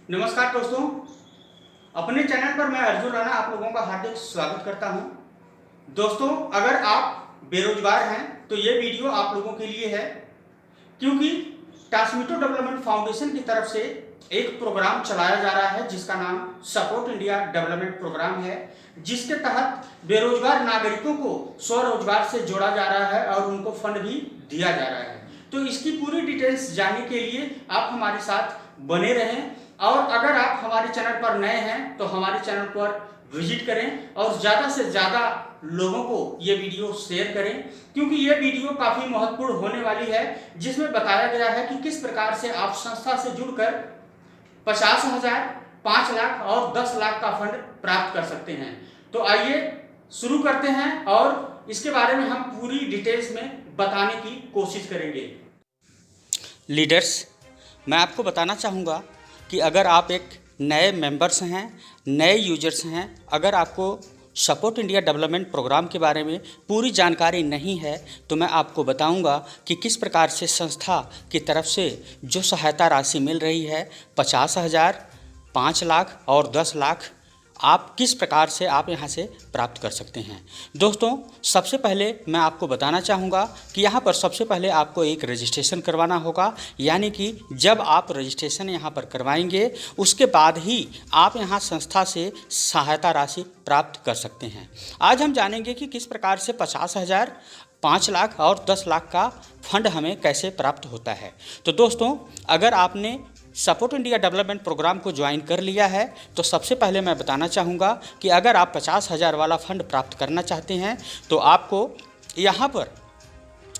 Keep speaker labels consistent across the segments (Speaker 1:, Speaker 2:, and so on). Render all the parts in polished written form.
Speaker 1: नमस्कार दोस्तों, अपने चैनल पर मैं अर्जुन राणा आप लोगों का हार्दिक स्वागत करता हूं। दोस्तों, अगर आप बेरोजगार हैं तो ये वीडियो आप लोगों के लिए है, क्योंकि ट्रांसमीटर डेवलपमेंट फाउंडेशन की तरफ से एक प्रोग्राम चलाया जा रहा है जिसका नाम सपोर्ट इंडिया डेवलपमेंट प्रोग्राम है, जिसके तहत बेरोजगार नागरिकों को स्वरोजगार से जोड़ा जा रहा है और उनको फंड भी दिया जा रहा है। तो इसकी पूरी डिटेल्स जानने के लिए आप हमारे साथ बने रहें, और अगर आप हमारे चैनल पर नए हैं तो हमारे चैनल पर विजिट करें और ज़्यादा से ज़्यादा लोगों को ये वीडियो शेयर करें, क्योंकि ये वीडियो काफ़ी महत्वपूर्ण होने वाली है, जिसमें बताया गया है कि किस प्रकार से आप संस्था से जुड़कर 50,000, 5 लाख और 10 लाख का फंड प्राप्त कर सकते हैं। तो आइए शुरू करते हैं और इसके बारे में हम पूरी डिटेल्स में बताने की कोशिश करेंगे। लीडर्स, मैं आपको बताना चाहूँगा कि अगर आप एक नए मेंबर्स हैं, नए यूजर्स हैं, अगर आपको सपोर्ट इंडिया डेवलपमेंट प्रोग्राम के बारे में पूरी जानकारी नहीं है तो मैं आपको बताऊंगा कि किस प्रकार से संस्था की तरफ से जो सहायता राशि मिल रही है 50,000, 5 लाख और 10 लाख, आप किस प्रकार से आप यहां से प्राप्त कर सकते हैं। दोस्तों, सबसे पहले मैं आपको बताना चाहूँगा कि यहाँ पर सबसे पहले आपको एक रजिस्ट्रेशन करवाना होगा, यानी कि जब आप रजिस्ट्रेशन यहाँ पर करवाएंगे उसके बाद ही आप यहाँ संस्था से सहायता राशि प्राप्त कर सकते हैं। आज हम जानेंगे कि किस प्रकार से 50,000, 5 लाख और 10 लाख का फंड हमें कैसे प्राप्त होता है। तो दोस्तों, अगर आपने सपोर्ट इंडिया डेवलपमेंट प्रोग्राम को ज्वाइन कर लिया है तो सबसे पहले मैं बताना चाहूँगा कि अगर आप 50,000 वाला फंड प्राप्त करना चाहते हैं तो आपको यहाँ पर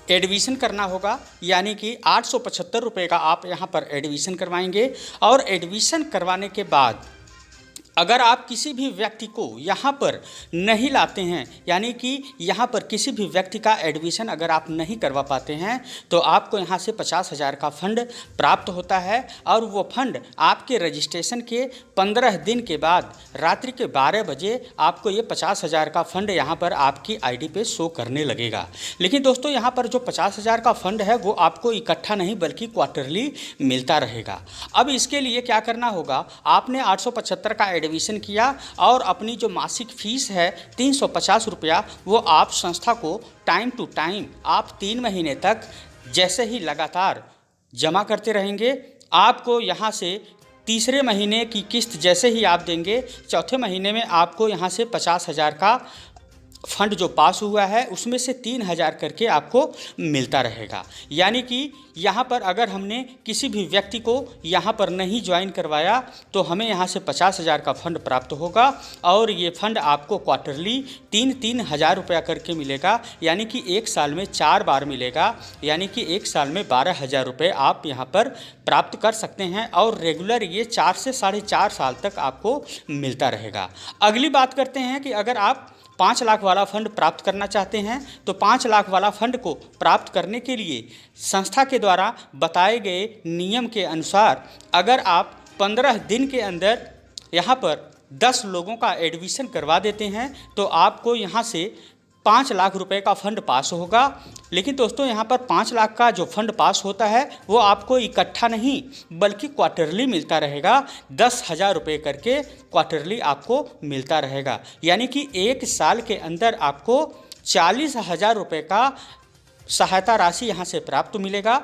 Speaker 1: एडमिशन करना होगा, यानी कि 875 रुपये का आप यहाँ पर एडमिशन करवाएंगे। और एडमिशन करवाने के बाद अगर आप किसी भी व्यक्ति को यहाँ पर नहीं लाते हैं, यानी कि यहाँ पर किसी भी व्यक्ति का एडमिशन अगर आप नहीं करवा पाते हैं तो आपको यहाँ से 50,000 का फंड प्राप्त होता है। और वो फंड आपके रजिस्ट्रेशन के 15 दिन के बाद रात्रि के 12 बजे आपको ये 50,000 का फंड यहाँ पर आपकी आईडी पे शो करने लगेगा। लेकिन दोस्तों, यहाँ पर जो 50,000 का फंड है वो आपको इकट्ठा नहीं बल्कि क्वार्टरली मिलता रहेगा। अब इसके लिए क्या करना होगा, आपने 875 का एडमिशन किया और अपनी जो मासिक फीस है 350 रुपया, वो आप संस्था को टाइम टू टाइम आप 3 महीने तक जैसे ही लगातार जमा करते रहेंगे। आपको यहाँ से तीसरे महीने की किस्त जैसे ही आप देंगे, चौथे महीने में आपको यहाँ से 50,000 का फंड जो पास हुआ है उसमें से 3,000 करके आपको मिलता रहेगा। यानी कि यहाँ पर अगर हमने किसी भी व्यक्ति को यहाँ पर नहीं ज्वाइन करवाया तो हमें यहाँ से 50,000 का फंड प्राप्त होगा और ये फंड आपको क्वार्टरली 3,000 रुपया करके मिलेगा, यानी कि एक साल में 4 बार मिलेगा, यानी कि एक साल में 12,000 रुपये आप यहाँ पर प्राप्त कर सकते हैं। और रेगुलर ये 4 से 4.5 साल तक आपको मिलता रहेगा। अगली बात करते हैं कि अगर आप 5 लाख वाला फंड प्राप्त करना चाहते हैं तो 5 लाख वाला फंड को प्राप्त करने के लिए संस्था के द्वारा बताए गए नियम के अनुसार अगर आप 15 दिन के अंदर यहाँ पर 10 लोगों का एडमिशन करवा देते हैं तो आपको यहाँ से 5 लाख रुपए का फंड पास होगा। लेकिन दोस्तों, यहाँ पर 5 लाख का जो फंड पास होता है वो आपको इकट्ठा नहीं बल्कि क्वार्टरली मिलता रहेगा। 10,000 रुपये करके क्वार्टरली आपको मिलता रहेगा, यानी कि एक साल के अंदर आपको 40,000 रुपये का सहायता राशि यहाँ से प्राप्त मिलेगा।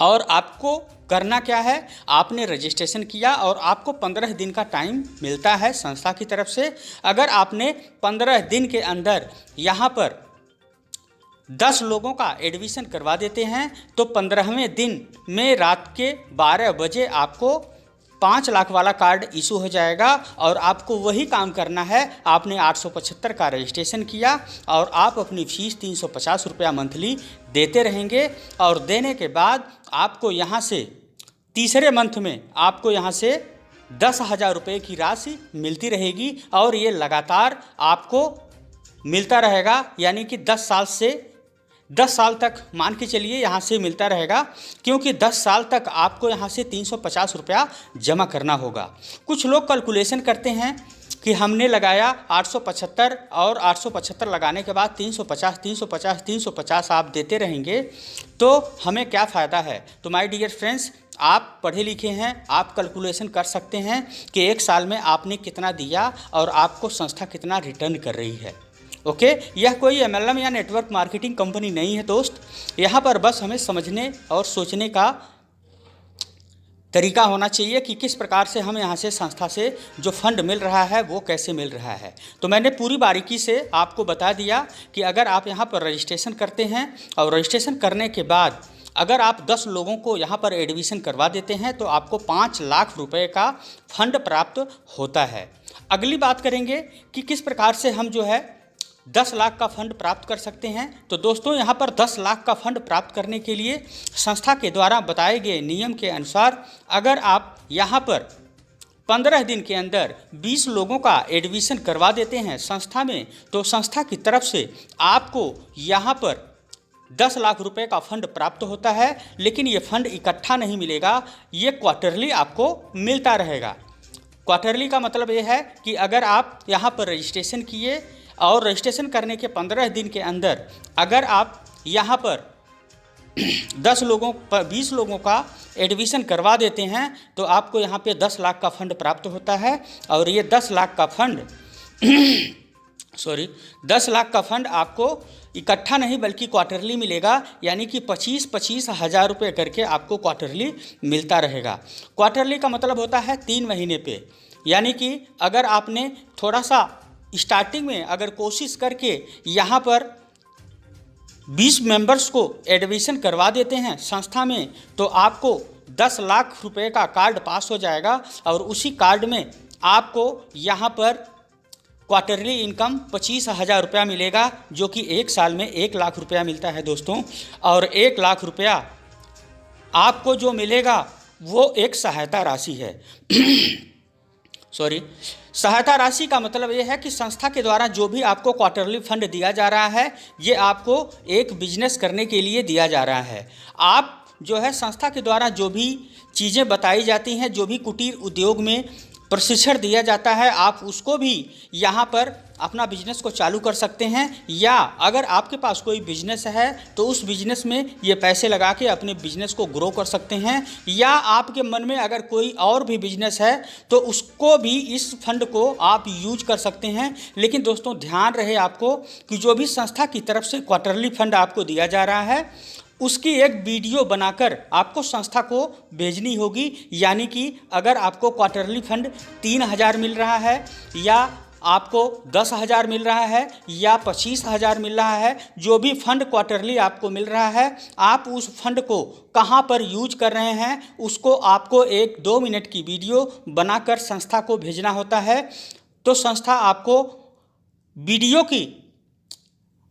Speaker 1: और आपको करना क्या है, आपने रजिस्ट्रेशन किया और आपको 15 दिन का टाइम मिलता है संस्था की तरफ से। अगर आपने 15 दिन के अंदर यहाँ पर 10 लोगों का एडमिशन करवा देते हैं तो 15वें दिन में रात के 12 बजे आपको 5 लाख वाला कार्ड इशू हो जाएगा। और आपको वही काम करना है, आपने 875 का रजिस्ट्रेशन किया और आप अपनी फ़ीस 350 रुपया मंथली देते रहेंगे। और देने के बाद आपको यहाँ से तीसरे मंथ में आपको यहाँ से 10,000 रुपये की राशि मिलती रहेगी और ये लगातार आपको मिलता रहेगा, यानी कि 10 साल तक मान के चलिए यहाँ से मिलता रहेगा, क्योंकि 10 साल तक आपको यहाँ से 350 रुपया जमा करना होगा। कुछ लोग कैलकुलेशन करते हैं कि हमने लगाया 875 और 875 लगाने के बाद 350 350 350 आप देते रहेंगे तो हमें क्या फ़ायदा है। तो माय डियर फ्रेंड्स, आप पढ़े लिखे हैं, आप कैलकुलेशन कर सकते हैं कि एक साल में आपने कितना दिया और आपको संस्था कितना रिटर्न कर रही है। ओके, यह कोई MLM या नेटवर्क मार्केटिंग कंपनी नहीं है दोस्त। यहाँ पर बस हमें समझने और सोचने का तरीका होना चाहिए कि किस प्रकार से हम यहाँ से संस्था से जो फंड मिल रहा है वो कैसे मिल रहा है। तो मैंने पूरी बारीकी से आपको बता दिया कि अगर आप यहाँ पर रजिस्ट्रेशन करते हैं और रजिस्ट्रेशन करने के बाद अगर आप 10 लोगों को यहाँ पर एडमिशन करवा देते हैं तो आपको 5 लाख रुपए का फंड प्राप्त होता है। अगली बात करेंगे कि किस प्रकार से हम जो है 10 लाख का फंड प्राप्त कर सकते हैं। तो दोस्तों यहाँ पर 10 लाख का फंड प्राप्त करने के लिए संस्था के द्वारा बताए गए नियम के अनुसार अगर आप यहाँ पर 15 दिन के अंदर 20 लोगों का एडमिशन करवा देते हैं संस्था में, तो संस्था की तरफ से आपको यहाँ पर 10 लाख रुपए का फंड प्राप्त होता है। लेकिन ये फंड इकट्ठा नहीं मिलेगा, ये क्वार्टरली आपको मिलता रहेगा। क्वार्टरली का मतलब ये है कि अगर आप यहाँ पर रजिस्ट्रेशन किए और रजिस्ट्रेशन करने के 15 दिन के अंदर अगर आप यहाँ पर 20 लोगों का एडमिशन करवा देते हैं तो आपको यहाँ पे 10 लाख का फंड प्राप्त होता है। और ये 10 लाख का फंड 10 लाख का फंड आपको इकट्ठा नहीं बल्कि क्वार्टरली मिलेगा, यानी कि 25-25 हज़ार रुपये करके आपको क्वार्टरली मिलता रहेगा। क्वार्टरली का मतलब होता है 3 महीने पे, यानी कि अगर आपने थोड़ा सा स्टार्टिंग में अगर कोशिश करके यहाँ पर 20 मेंबर्स को एडमिशन करवा देते हैं संस्था में तो आपको 10 लाख रुपए का कार्ड पास हो जाएगा और उसी कार्ड में आपको यहाँ पर क्वार्टरली इनकम 25 हज़ार रुपया मिलेगा, जो कि एक साल में 1 लाख रुपया मिलता है दोस्तों। और 1 लाख रुपया आपको जो मिलेगा वो एक सहायता राशि है। सहायता राशि का मतलब ये है कि संस्था के द्वारा जो भी आपको क्वार्टरली फंड दिया जा रहा है ये आपको एक बिजनेस करने के लिए दिया जा रहा है। आप जो है संस्था के द्वारा जो भी चीज़ें बताई जाती हैं, जो भी कुटीर उद्योग में प्रशिक्षण दिया जाता है, आप उसको भी यहाँ पर अपना बिजनेस को चालू कर सकते हैं। या अगर आपके पास कोई बिजनेस है तो उस बिजनेस में ये पैसे लगा के अपने बिजनेस को ग्रो कर सकते हैं। या आपके मन में अगर कोई और भी बिजनेस है तो उसको भी इस फंड को आप यूज कर सकते हैं। लेकिन दोस्तों ध्यान रहे आपको कि जो भी संस्था की तरफ से क्वार्टरली फंड आपको दिया जा रहा है उसकी एक वीडियो बनाकर आपको संस्था को भेजनी होगी। यानी कि अगर आपको क्वार्टरली फंड 3,000 मिल रहा है या आपको 10,000 मिल रहा है या 25,000 मिल रहा है, जो भी फंड क्वार्टरली आपको मिल रहा है, आप उस फंड को कहां पर यूज कर रहे हैं उसको आपको 1-2 मिनट की वीडियो बनाकर संस्था को भेजना होता है। तो संस्था आपको वीडियो की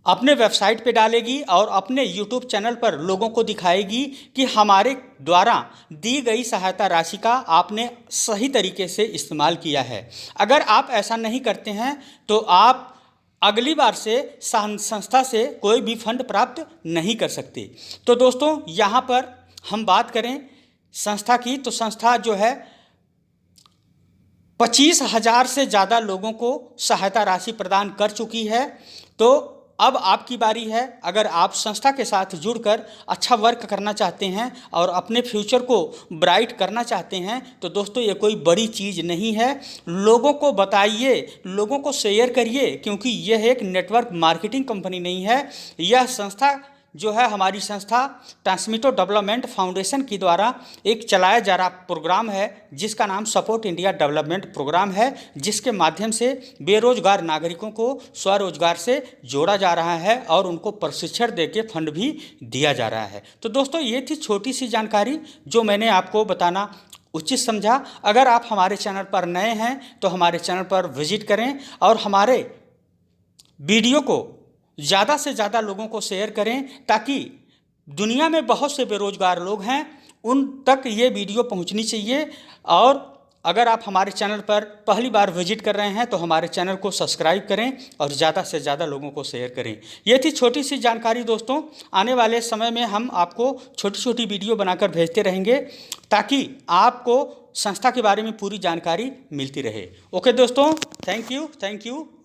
Speaker 1: अपने वेबसाइट पे डालेगी और अपने YouTube चैनल पर लोगों को दिखाएगी कि हमारे द्वारा दी गई सहायता राशि का आपने सही तरीके से इस्तेमाल किया है। अगर आप ऐसा नहीं करते हैं तो आप अगली बार से संस्था से कोई भी फंड प्राप्त नहीं कर सकते। तो दोस्तों यहाँ पर हम बात करें संस्था की, तो संस्था जो है 25,000 से ज़्यादा लोगों को सहायता राशि प्रदान कर चुकी है। तो अब आपकी बारी है। अगर आप संस्था के साथ जुड़कर अच्छा वर्क करना चाहते हैं और अपने फ्यूचर को ब्राइट करना चाहते हैं तो दोस्तों ये कोई बड़ी चीज़ नहीं है। लोगों को बताइए, लोगों को शेयर करिए, क्योंकि यह एक नेटवर्क मार्केटिंग कंपनी नहीं है। यह संस्था जो है हमारी संस्था ट्रांसमिटो डेवलपमेंट फाउंडेशन के द्वारा एक चलाया जा रहा प्रोग्राम है जिसका नाम सपोर्ट इंडिया डेवलपमेंट प्रोग्राम है, जिसके माध्यम से बेरोजगार नागरिकों को स्वरोजगार से जोड़ा जा रहा है और उनको प्रशिक्षण देके फंड भी दिया जा रहा है। तो दोस्तों ये थी छोटी सी जानकारी जो मैंने आपको बताना उचित समझा। अगर आप हमारे चैनल पर नए हैं तो हमारे चैनल पर विजिट करें और हमारे वीडियो को ज़्यादा से ज़्यादा लोगों को शेयर करें, ताकि दुनिया में बहुत से बेरोजगार लोग हैं उन तक ये वीडियो पहुंचनी चाहिए। और अगर आप हमारे चैनल पर पहली बार विजिट कर रहे हैं तो हमारे चैनल को सब्सक्राइब करें और ज़्यादा से ज़्यादा लोगों को शेयर करें। ये थी छोटी सी जानकारी दोस्तों। आने वाले समय में हम आपको छोटी छोटी वीडियो बनाकर भेजते रहेंगे ताकि आपको संस्था के बारे में पूरी जानकारी मिलती रहे। ओके दोस्तों, थैंक यू।